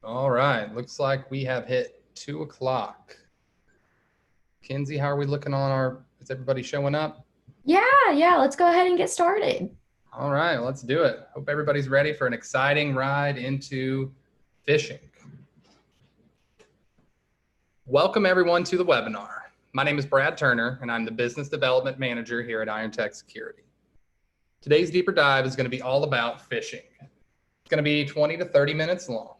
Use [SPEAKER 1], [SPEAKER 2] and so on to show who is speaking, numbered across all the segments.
[SPEAKER 1] All right, looks like we have hit 2 o'clock. Kinsey, how are we looking on is everybody showing up?
[SPEAKER 2] Yeah, let's go ahead and get started.
[SPEAKER 1] All right, let's do it. Hope everybody's ready for an exciting ride into phishing. Welcome everyone to the webinar. My name is Brad Turner, and I'm the Business Development Manager here at IronTech Security. Today's deeper dive is going to be all about phishing. It's going to be 20 to 30 minutes long.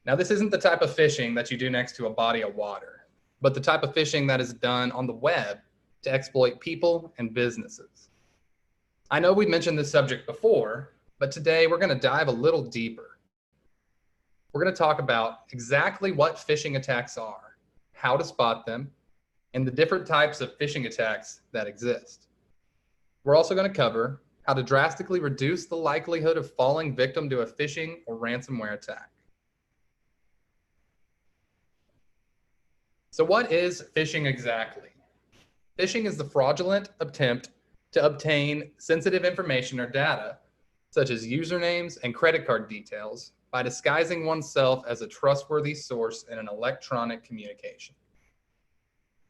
[SPEAKER 1] Now, this isn't the type of phishing that you do next to a body of water, but the type of phishing that is done on the web to exploit people and businesses. I know we've mentioned this subject before, but today we're going to dive a little deeper. We're going to talk about exactly what phishing attacks are, how to spot them, and the different types of phishing attacks that exist. We're also going to cover how to drastically reduce the likelihood of falling victim to a phishing or ransomware attack. So what is phishing exactly? Phishing is the fraudulent attempt to obtain sensitive information or data, such as usernames and credit card details, by disguising oneself as a trustworthy source in an electronic communication.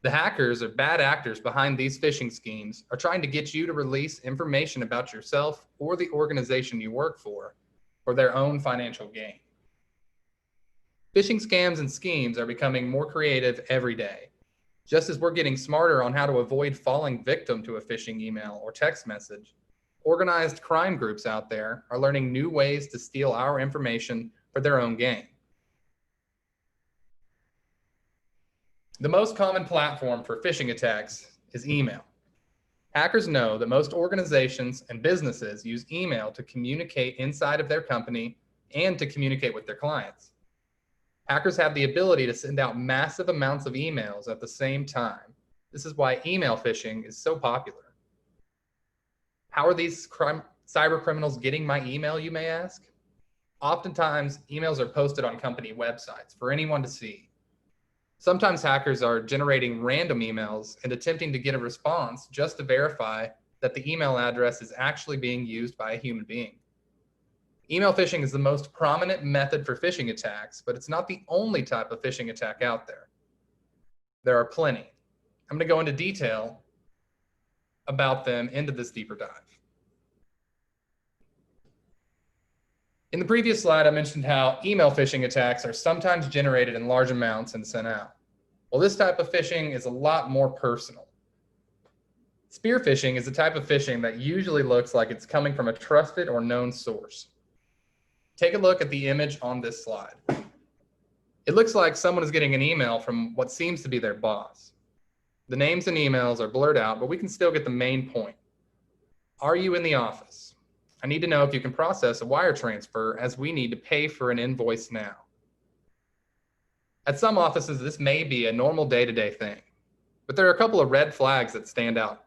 [SPEAKER 1] The hackers or bad actors behind these phishing schemes are trying to get you to release information about yourself or the organization you work for their own financial gain. Phishing scams and schemes are becoming more creative every day. Just as we're getting smarter on how to avoid falling victim to a phishing email or text message, organized crime groups out there are learning new ways to steal our information for their own gain. The most common platform for phishing attacks is email. Hackers know that most organizations and businesses use email to communicate inside of their company and to communicate with their clients. Hackers have the ability to send out massive amounts of emails at the same time. This is why email phishing is so popular. How are these cyber criminals getting my email, you may ask? Oftentimes, emails are posted on company websites for anyone to see. Sometimes hackers are generating random emails and attempting to get a response just to verify that the email address is actually being used by a human being. Email phishing is the most prominent method for phishing attacks, but it's not the only type of phishing attack out there. There are plenty. I'm going to go into detail about them into this deeper dive. In the previous slide, I mentioned how email phishing attacks are sometimes generated in large amounts and sent out. Well, this type of phishing is a lot more personal. Spear phishing is a type of phishing that usually looks like it's coming from a trusted or known source. Take a look at the image on this slide. It looks like someone is getting an email from what seems to be their boss. The names and emails are blurred out, but we can still get the main point. Are you in the office? I need to know if you can process a wire transfer, as we need to pay for an invoice now. At some offices, this may be a normal day-to-day thing, but there are a couple of red flags that stand out.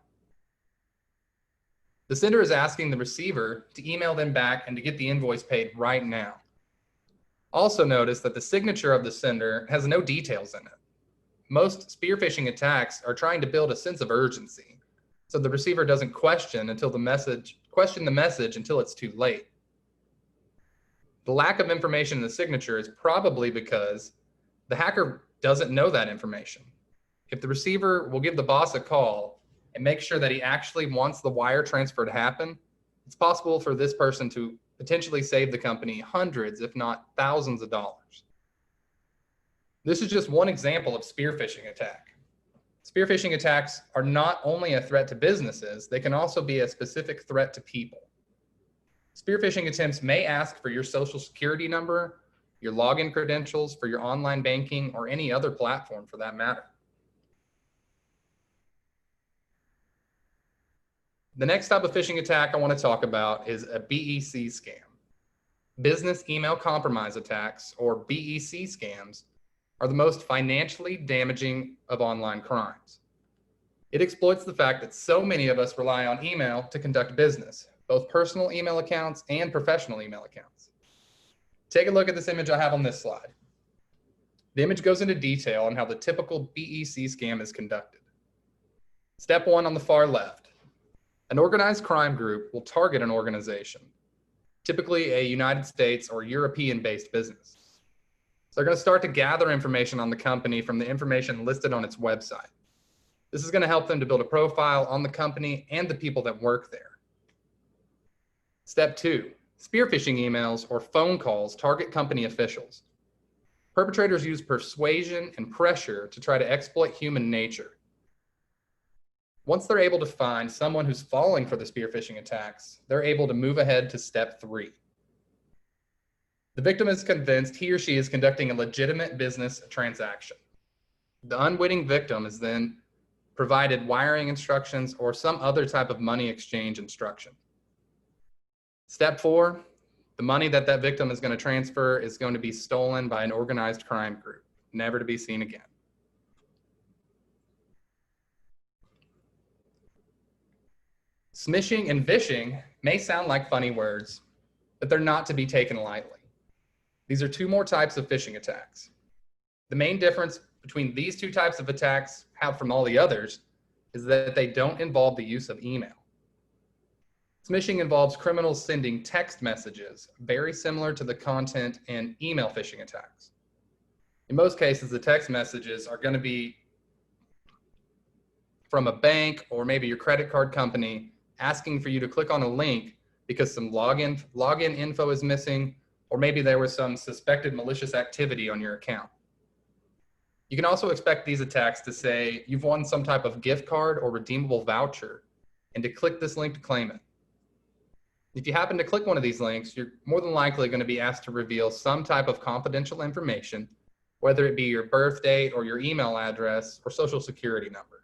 [SPEAKER 1] The sender is asking the receiver to email them back and to get the invoice paid right now. Also notice that the signature of the sender has no details in it. Most spear phishing attacks are trying to build a sense of urgency, so the receiver doesn't question the message until it's too late. The lack of information in the signature is probably because the hacker doesn't know that information. If the receiver will give the boss a call and make sure that he actually wants the wire transfer to happen, it's possible for this person to potentially save the company hundreds, if not thousands of dollars. This is just one example of spear phishing attack. Spear phishing attacks are not only a threat to businesses, they can also be a specific threat to people. Spear phishing attempts may ask for your social security number, your login credentials for your online banking, or any other platform for that matter. The next type of phishing attack I want to talk about is a BEC scam. Business email compromise attacks, or BEC scams, are the most financially damaging of online crimes. It exploits the fact that so many of us rely on email to conduct business, both personal email accounts and professional email accounts. Take a look at this image I have on this slide. The image goes into detail on how the typical BEC scam is conducted. Step 1 on the far left. An organized crime group will target an organization, typically a United States or European-based business. So they're going to start to gather information on the company from the information listed on its website. This is going to help them to build a profile on the company and the people that work there. Step 2, spear phishing emails or phone calls target company officials. Perpetrators use persuasion and pressure to try to exploit human nature. Once they're able to find someone who's falling for the spear phishing attacks, they're able to move ahead to step 3. The victim is convinced he or she is conducting a legitimate business transaction. The unwitting victim is then provided wiring instructions or some other type of money exchange instruction. Step 4, the money that victim is going to transfer is going to be stolen by an organized crime group, never to be seen again. Smishing and vishing may sound like funny words, but they're not to be taken lightly. These are 2 more types of phishing attacks. The main difference between these 2 types of attacks from all the others is that they don't involve the use of email. Smishing involves criminals sending text messages, very similar to the content in email phishing attacks. In most cases, the text messages are going to be from a bank or maybe your credit card company asking for you to click on a link because some login info is missing, or maybe there was some suspected malicious activity on your account. You can also expect these attacks to say you've won some type of gift card or redeemable voucher and to click this link to claim it. If you happen to click one of these links, you're more than likely going to be asked to reveal some type of confidential information, whether it be your birth date or your email address or social security number.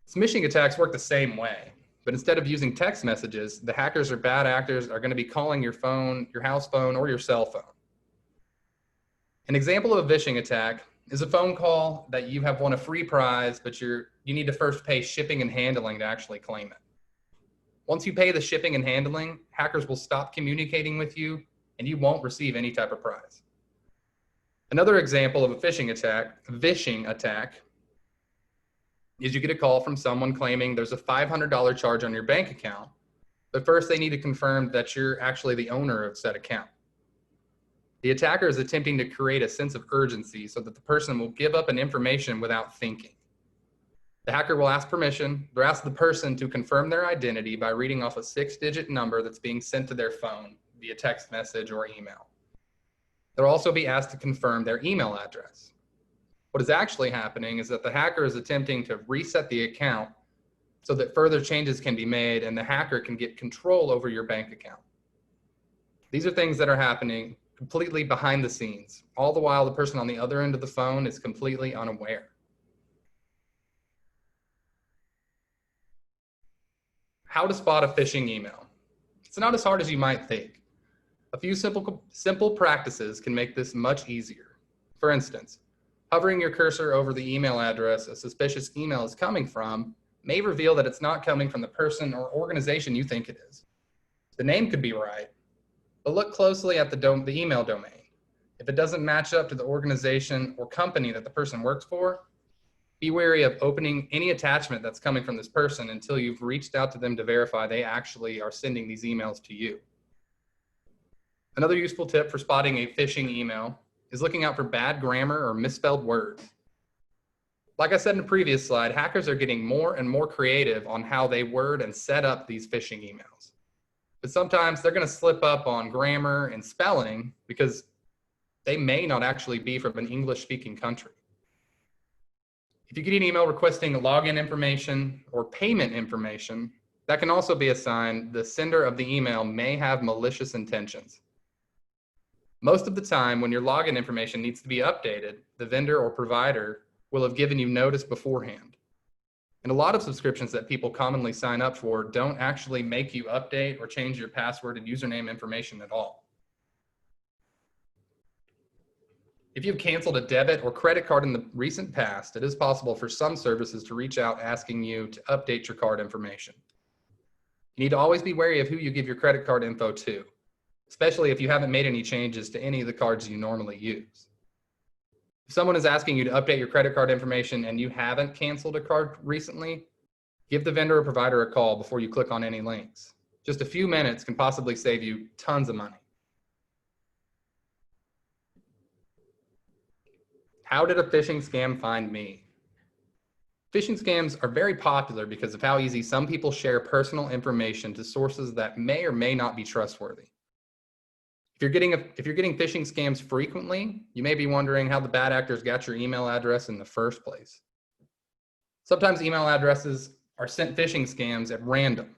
[SPEAKER 1] Smishing attacks work the same way, but instead of using text messages, the hackers or bad actors are going to be calling your phone, your house phone, or your cell phone. An example of a phishing attack is a phone call that you have won a free prize, but you need to first pay shipping and handling to actually claim it. Once you pay the shipping and handling, hackers will stop communicating with you and you won't receive any type of prize. Another example of a phishing attack, is you get a call from someone claiming there's a $500 charge on your bank account, but first they need to confirm that you're actually the owner of said account. The attacker is attempting to create a sense of urgency so that the person will give up an information without thinking. The hacker will ask the person to confirm their identity by reading off a 6-digit number that's being sent to their phone via text message or email. They'll also be asked to confirm their email address. What is actually happening is that the hacker is attempting to reset the account so that further changes can be made and the hacker can get control over your bank account. These are things that are happening completely behind the scenes, all the while the person on the other end of the phone is completely unaware. How to spot a phishing email. It's not as hard as you might think. A few simple practices can make this much easier. For instance, hovering your cursor over the email address a suspicious email is coming from may reveal that it's not coming from the person or organization you think it is. The name could be right, but look closely at the email domain. If it doesn't match up to the organization or company that the person works for, be wary of opening any attachment that's coming from this person until you've reached out to them to verify they actually are sending these emails to you. Another useful tip for spotting a phishing email is looking out for bad grammar or misspelled words. Like I said in the previous slide, hackers are getting more and more creative on how they word and set up these phishing emails. But sometimes they're going to slip up on grammar and spelling because they may not actually be from an English-speaking country. If you get an email requesting login information or payment information, that can also be a sign the sender of the email may have malicious intentions. Most of the time, when your login information needs to be updated, the vendor or provider will have given you notice beforehand. And a lot of subscriptions that people commonly sign up for don't actually make you update or change your password and username information at all. If you've canceled a debit or credit card in the recent past, it is possible for some services to reach out asking you to update your card information. You need to always be wary of who you give your credit card info to, especially if you haven't made any changes to any of the cards you normally use. If someone is asking you to update your credit card information and you haven't canceled a card recently, give the vendor or provider a call before you click on any links. Just a few minutes can possibly save you tons of money. How did a phishing scam find me? Phishing scams are very popular because of how easy some people share personal information to sources that may or may not be trustworthy. If you're getting phishing scams frequently, you may be wondering how the bad actors got your email address in the first place. Sometimes email addresses are sent phishing scams at random.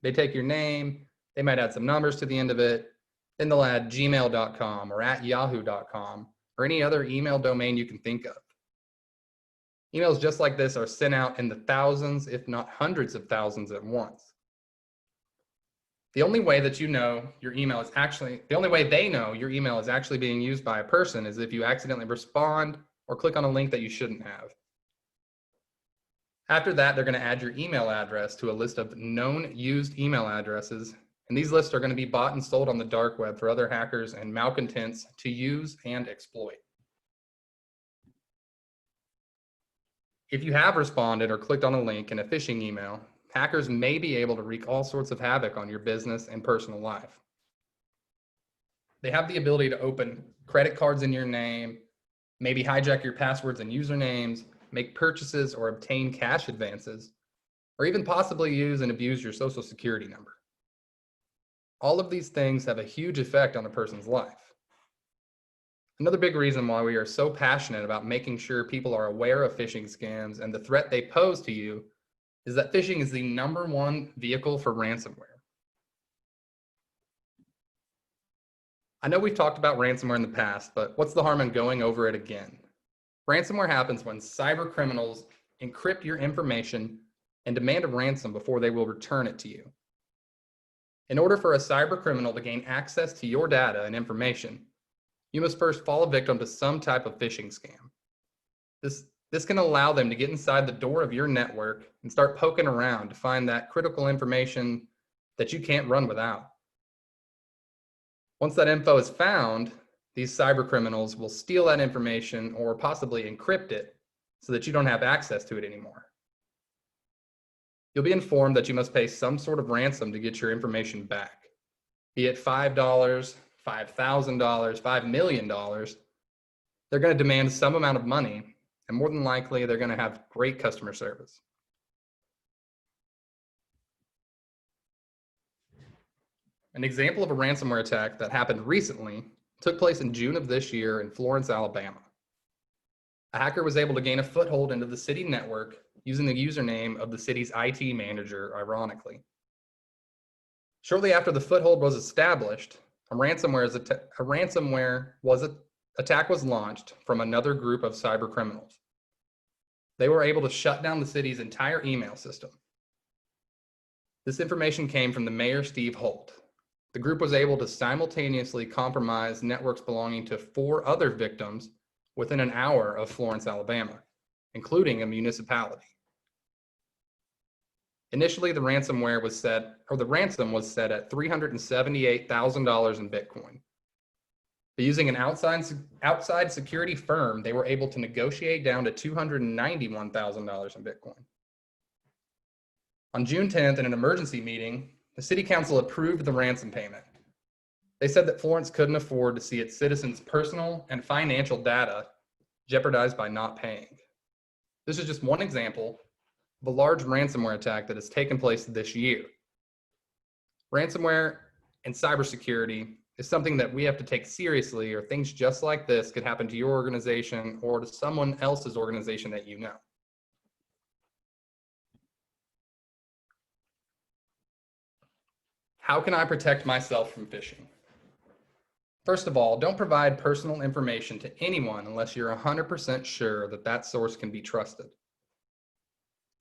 [SPEAKER 1] They take your name, they might add some numbers to the end of it, then they'll add gmail.com or at yahoo.com or any other email domain you can think of. Emails just like this are sent out in the thousands, if not hundreds of thousands at once. The only way they know your email is actually being used by a person is if you accidentally respond or click on a link that you shouldn't have. After that, they're going to add your email address to a list of known used email addresses, and these lists are going to be bought and sold on the dark web for other hackers and malcontents to use and exploit. If you have responded or clicked on a link in a phishing email, hackers may be able to wreak all sorts of havoc on your business and personal life. They have the ability to open credit cards in your name, maybe hijack your passwords and usernames, make purchases or obtain cash advances, or even possibly use and abuse your social security number. All of these things have a huge effect on a person's life. Another big reason why we are so passionate about making sure people are aware of phishing scams and the threat they pose to you is that phishing is the #1 vehicle for ransomware. I know we've talked about ransomware in the past, but what's the harm in going over it again? Ransomware happens when cyber criminals encrypt your information and demand a ransom before they will return it to you. In order for a cyber criminal to gain access to your data and information, you must first fall victim to some type of phishing scam. This can allow them to get inside the door of your network and start poking around to find that critical information that you can't run without. Once that info is found, these cyber criminals will steal that information or possibly encrypt it so that you don't have access to it anymore. You'll be informed that you must pay some sort of ransom to get your information back, be it $5, $5,000, $5 million. They're going to demand some amount of money, and more than likely, they're going to have great customer service. An example of a ransomware attack that happened recently took place in June of this year in Florence, Alabama. A hacker was able to gain a foothold into the city network using the username of the city's IT manager, ironically. Shortly after the foothold was established, attack was launched from another group of cyber criminals. They were able to shut down the city's entire email system. This information came from the mayor, Steve Holt. The group was able to simultaneously compromise networks belonging to 4 other victims within an hour of Florence, Alabama, including a municipality. Initially, the ransom was set at $378,000 in Bitcoin. But using an outside security firm, they were able to negotiate down to $291,000 in Bitcoin. On June 10th, in an emergency meeting, the city council approved the ransom payment. They said that Florence couldn't afford to see its citizens' personal and financial data jeopardized by not paying. This is just one example of a large ransomware attack that has taken place this year. Ransomware and cybersecurity is something that we have to take seriously, or things just like this could happen to your organization or to someone else's organization that you know. How can I protect myself from phishing? First of all, don't provide personal information to anyone unless you're 100% sure that that source can be trusted.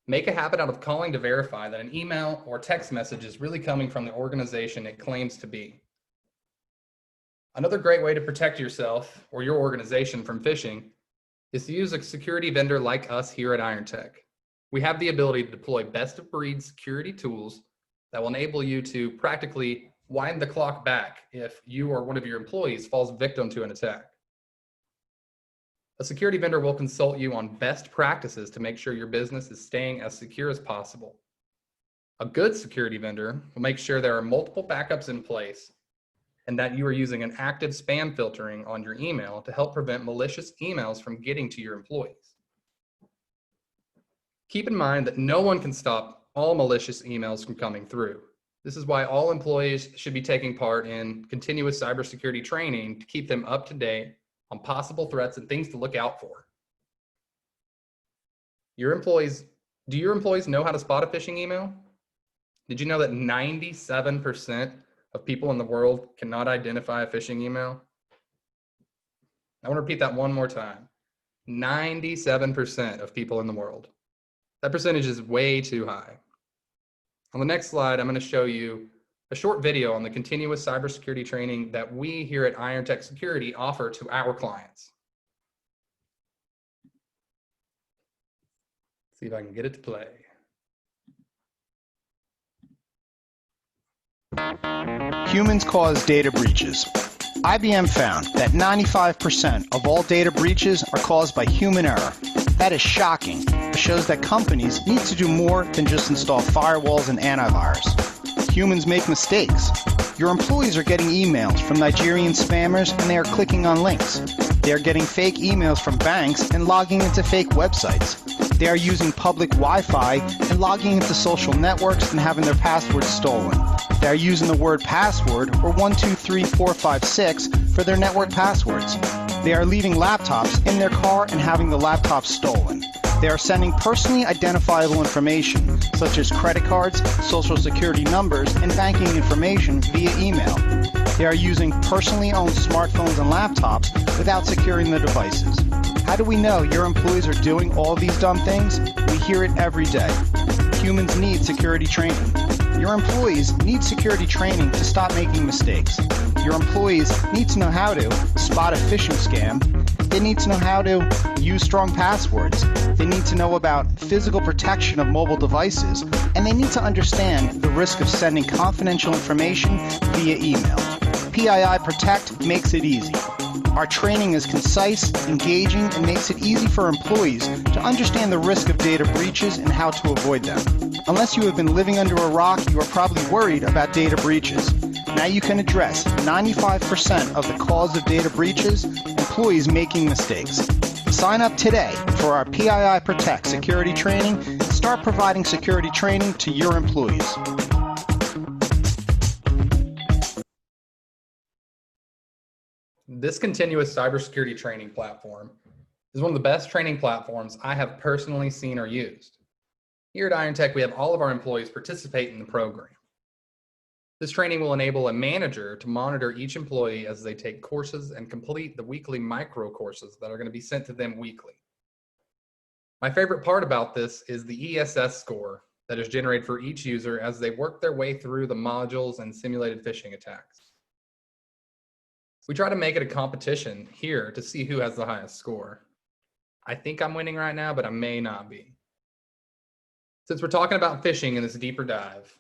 [SPEAKER 1] Make a habit out of calling to verify that an email or text message is really coming from the organization it claims to be. Another great way to protect yourself or your organization from phishing is to use a security vendor like us here at IronTech. We have the ability to deploy best-of-breed security tools that will enable you to practically wind the clock back if you or one of your employees falls victim to an attack. A security vendor will consult you on best practices to make sure your business is staying as secure as possible. A good security vendor will make sure there are multiple backups in place and that you are using an active spam filtering on your email to help prevent malicious emails from getting to your employees. Keep in mind that no one can stop all malicious emails from coming through. This is why all employees should be taking part in continuous cybersecurity training to keep them up to date on possible threats and things to look out for. Do your employees know how to spot a phishing email? Did you know that 97% of people in the world cannot identify a phishing email? I want to repeat that one more time. 97% of people in the world. That percentage is way too high. On the next slide, I'm going to show you a short video on the continuous cybersecurity training that we here at IronTech Security offer to our clients. See if I can get it to play.
[SPEAKER 3] Humans cause data breaches. IBM found that 95% of all data breaches are caused by human error. That is shocking. It shows that companies need to do more than just install firewalls and antivirus. Humans make mistakes. Your employees are getting emails from Nigerian spammers and they are clicking on links. They are getting fake emails from banks and logging into fake websites. They are using public Wi-Fi and logging into social networks and having their passwords stolen. They are using the word password or 123456 for their network passwords. They are leaving laptops in their car and having the laptops stolen. They are sending personally identifiable information, such as credit cards, social security numbers, and banking information via email. They are using personally owned smartphones and laptops without securing the devices. How do we know your employees are doing all these dumb things? We hear it every day. Humans need security training. Your employees need security training to stop making mistakes. Your employees need to know how to spot a phishing scam. They need to know how to use strong passwords. They need to know about physical protection of mobile devices, and they need to understand the risk of sending confidential information via email. PII Protect makes it easy. Our training is concise, engaging, and makes it easy for employees to understand the risk of data breaches and how to avoid them. Unless you have been living under a rock, you are probably worried about data breaches. Now you can address 95% of the cause of data breaches, employees making mistakes. Sign up today for our PII Protect security training and start providing security training to your employees.
[SPEAKER 1] This continuous cybersecurity training platform is one of the best training platforms I have personally seen or used. Here at IronTech, we have all of our employees participate in the program. This training will enable a manager to monitor each employee as they take courses and complete the weekly micro courses that are going to be sent to them weekly. My favorite part about this is the ESS score that is generated for each user as they work their way through the modules and simulated phishing attacks. We try to make it a competition here to see who has the highest score. I think I'm winning right now, but I may not be. Since we're talking about phishing in this deeper dive,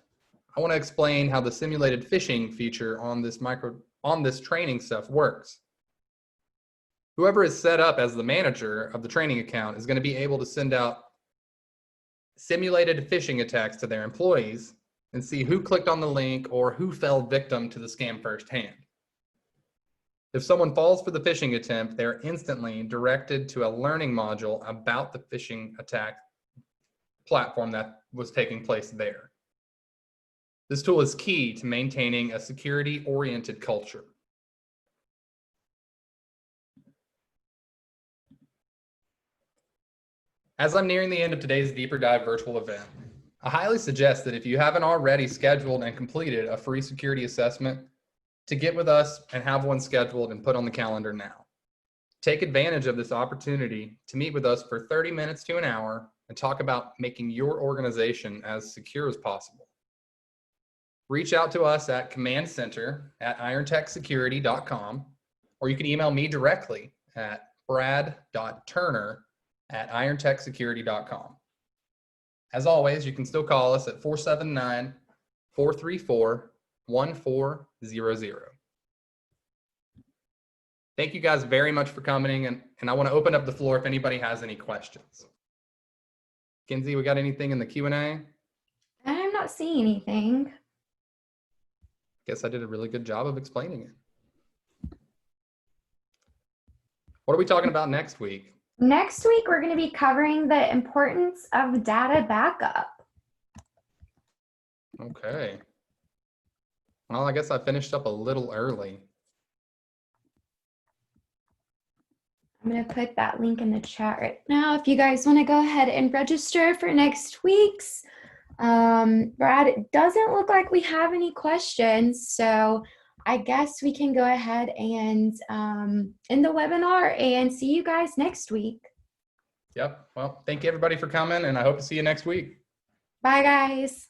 [SPEAKER 1] I want to explain how the simulated phishing feature on this training stuff works. Whoever is set up as the manager of the training account is going to be able to send out simulated phishing attacks to their employees and see who clicked on the link or who fell victim to the scam firsthand. If someone falls for the phishing attempt, they're instantly directed to a learning module about the phishing attack platform that was taking place there. This tool is key to maintaining a security-oriented culture. As I'm nearing the end of today's deeper dive virtual event, I highly suggest that if you haven't already scheduled and completed a free security assessment, to get with us and have one scheduled and put on the calendar now. Take advantage of this opportunity to meet with us for 30 minutes to an hour and talk about making your organization as secure as possible. Reach out to us at commandcenter@irontechsecurity.com, or you can email me directly at brad.turner@irontechsecurity.com. As always, you can still call us at 479-434-1400. Thank you guys very much for coming, and I want to open up the floor if anybody has any questions. Kinsey, we got anything in the Q&A?
[SPEAKER 2] I'm not seeing anything.
[SPEAKER 1] Guess I did a really good job of explaining it. What are we talking about next week?
[SPEAKER 2] Next week, we're going to be covering the importance of data backup.
[SPEAKER 1] Okay. Well, I guess I finished up a little early.
[SPEAKER 2] I'm going to put that link in the chat right now. If you guys want to go ahead and register for next week's. Brad, it doesn't look like we have any questions, so I guess we can go ahead and end the webinar and see you guys next week.
[SPEAKER 1] Yep. Well, thank you everybody for coming, and I hope to see you next week.
[SPEAKER 2] Bye, guys.